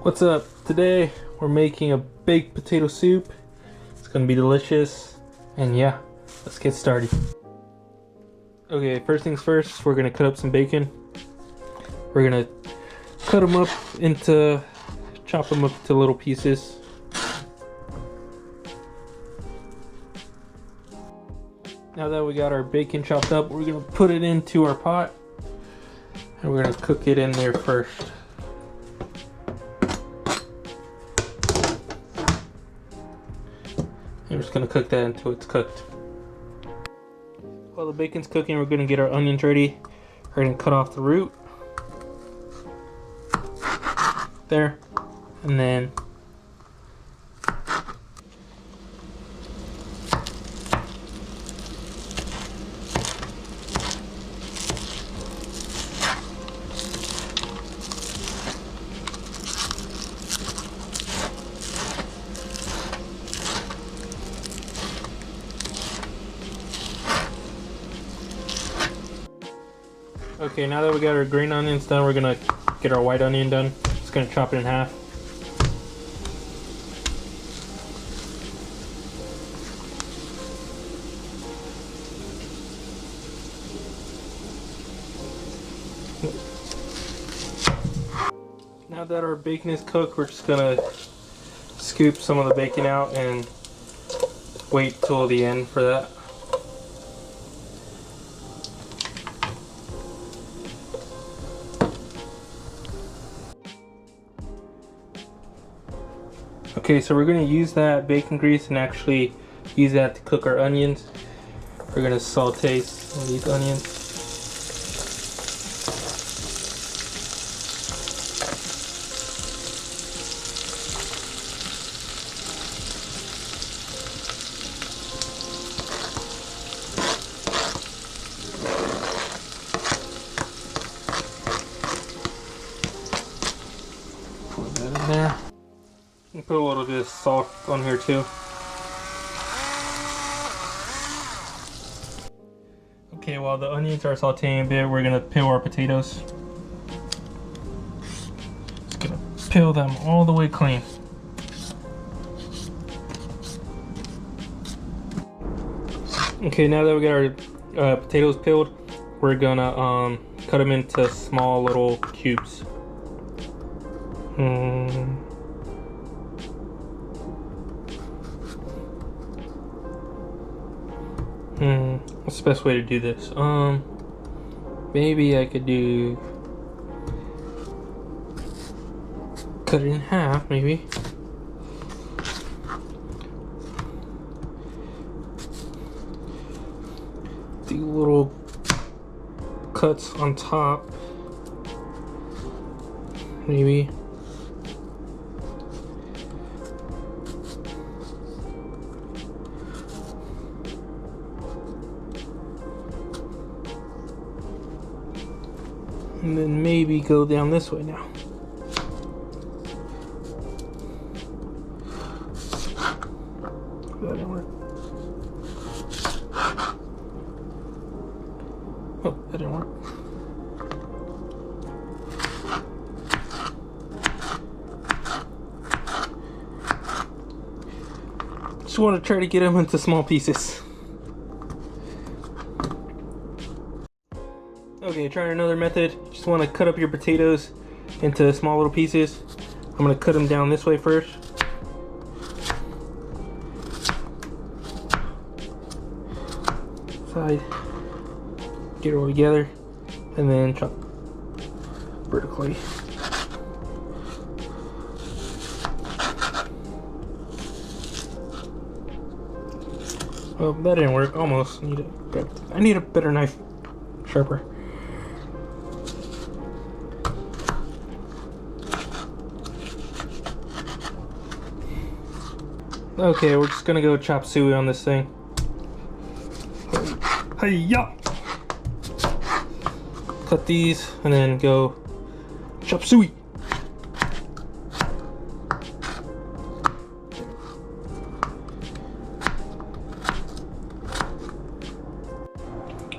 What's up? Today we're making a baked potato soup. It's gonna be delicious, and yeah, let's get started. Okay, first things first, we're gonna cut up some bacon. We're gonna chop them up into little pieces. Now that we got our bacon chopped up, we're gonna put it into our pot, and we're gonna cook it in there first. We're just gonna cook that until it's cooked. While the bacon's cooking, we're gonna get our onions ready. We're gonna cut off the root. There. And then okay, now that we got our green onions done, we're gonna get our white onion done. Just gonna chop it in half. Now that our bacon is cooked, we're just gonna scoop some of the bacon out and wait till the end for that. Okay, so we're gonna use that bacon grease and actually use that to cook our onions. We're gonna saute some of these onions. Put that in there. And put a little bit of salt on here too. Okay, while the onions are sauteing a bit, we're gonna peel our potatoes. Just gonna peel them all the way clean. Okay, now that we got our potatoes peeled, we're gonna cut them into small little cubes. What's the best way to do this? Maybe I could cut it in half, maybe. Do little cuts on top, maybe. And then maybe go down this way now. That didn't work. Oh, that didn't work. Just want to try to get them into small pieces. Okay, trying another method. Just want to cut up your potatoes into small little pieces. I'm going to cut them down this way first. Side. Get it all together. And then chop vertically. Oh, that didn't work. Almost. I need a better knife. Sharper. Okay, we're just gonna go chop suey on this thing. Hey-ya! Cut these and then go chop suey.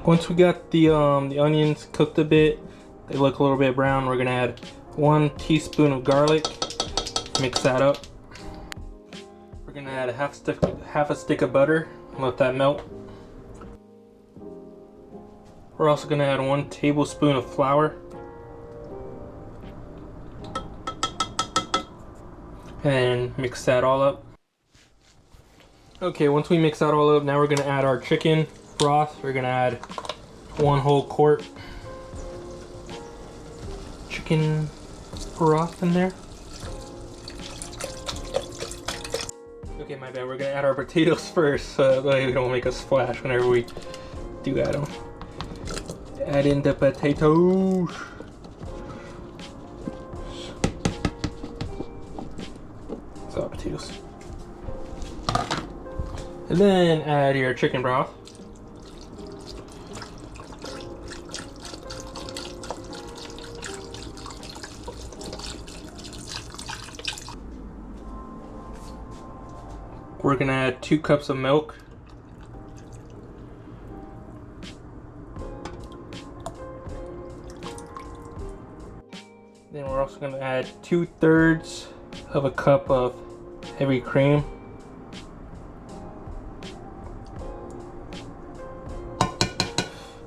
Once we got the onions cooked a bit, they look a little bit brown, we're gonna add 1 teaspoon of garlic. mix that up. We're gonna add half a stick of butter and let that melt. We're also gonna add 1 tablespoon of flour. And mix that all up. Okay, once we mix that all up, now we're gonna add our chicken broth. We're gonna add 1 whole quart chicken broth in there. Okay, my bad. We're gonna add our potatoes first, so that way we don't make a splash whenever we do add them. Add in the potatoes. So potatoes. And then add your chicken broth. We're gonna add 2 cups of milk. Then we're also gonna add 2/3 of a cup of heavy cream.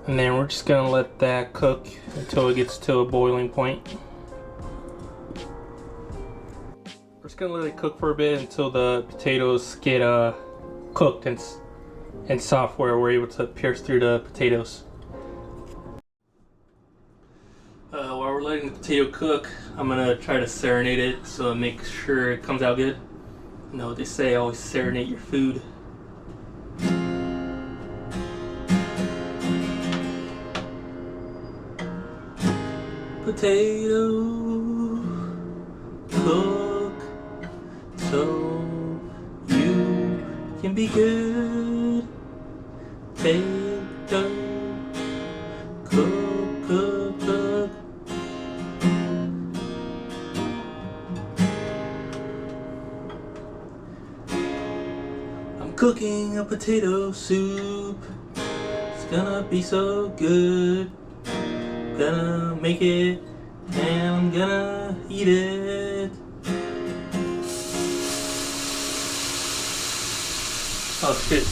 And then we're just gonna let that cook until it gets to a boiling point. We're just gonna let it cook for a bit until the potatoes get cooked and soft, where we're able to pierce through the potatoes. While we're letting the potato cook, I'm gonna try to serenade it so it makes sure it comes out good. You know what they say, always serenade your food. Potato, cook so you can be good. Potato, cook, cook, cook. I'm cooking a potato soup. It's gonna be so good. Gonna make it and I'm gonna eat it. Oh shit.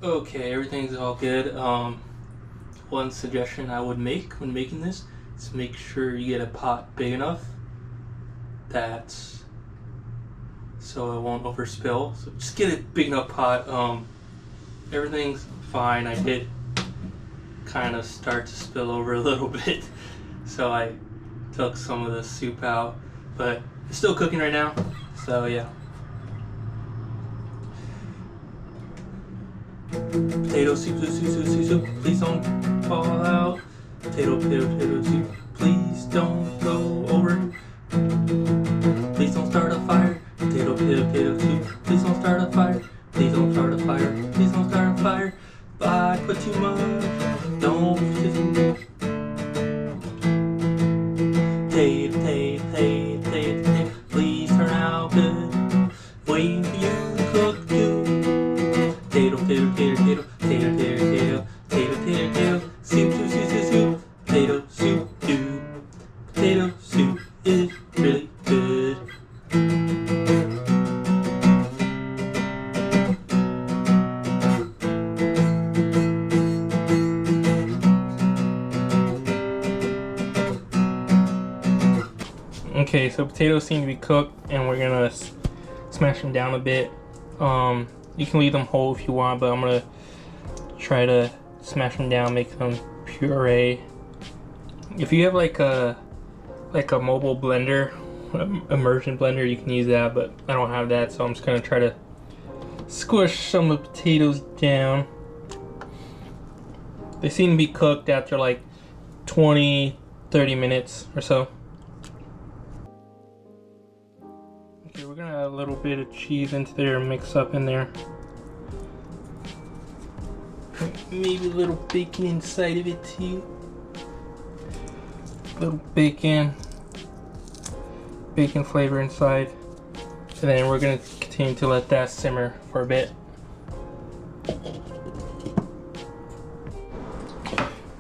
Okay, everything's all good. One suggestion I would make when making this is make sure you get a pot big enough so it won't overspill. So just get a big enough pot. Everything's fine. I did kind of start to spill over a little bit, so I took some of the soup out, but it's still cooking right now, so yeah. Potato soup, soup, soup, soup, soup, soup, please don't fall out. Potato, potato, potato soup, please don't go over. Please don't start a fire. Potato, potato, potato soup, please don't start a fire. Please don't start a fire, please don't start a fire. If I put too much, don't potato, potato, potato, potato, potato, please turn out good. Waiting for you to cook too. Potato, potato, potato, potato, potato, potato, potato, potato, potato, soup, soup, soup, soup, soup, potato soup, do. Potato soup is really good. Okay, so potatoes seem to be cooked, and we're gonna smash them down a bit. You can leave them whole if you want, but I'm gonna try to smash them down, make them puree. If you have like a mobile blender, immersion blender, you can use that, but I don't have that, so I'm just gonna try to squish some of the potatoes down. They seem to be cooked after like 20-30 minutes or so. Okay, we're gonna add a little bit of cheese into there, mix up in there. Maybe a little bacon inside of it too. little bacon flavor inside. And then we're gonna continue to let that simmer for a bit.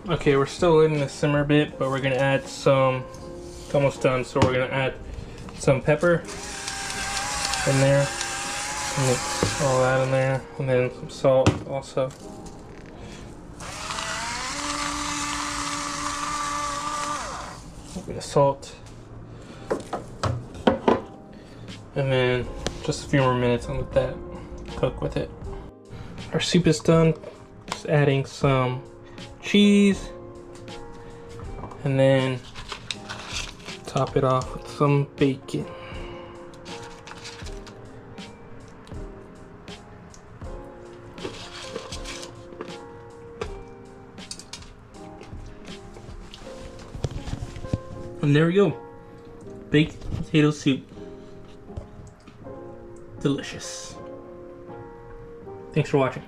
Okay, we're still letting this simmer a bit, but we're gonna add some, it's almost done, so we're gonna add some pepper in there. Mix all that in there, and then some salt also. A bit of salt. And then just a few more minutes and let that cook with it. Our soup is done. Just adding some cheese. And then top it off with some bacon. And there we go. Baked potato soup. Delicious. Thanks for watching.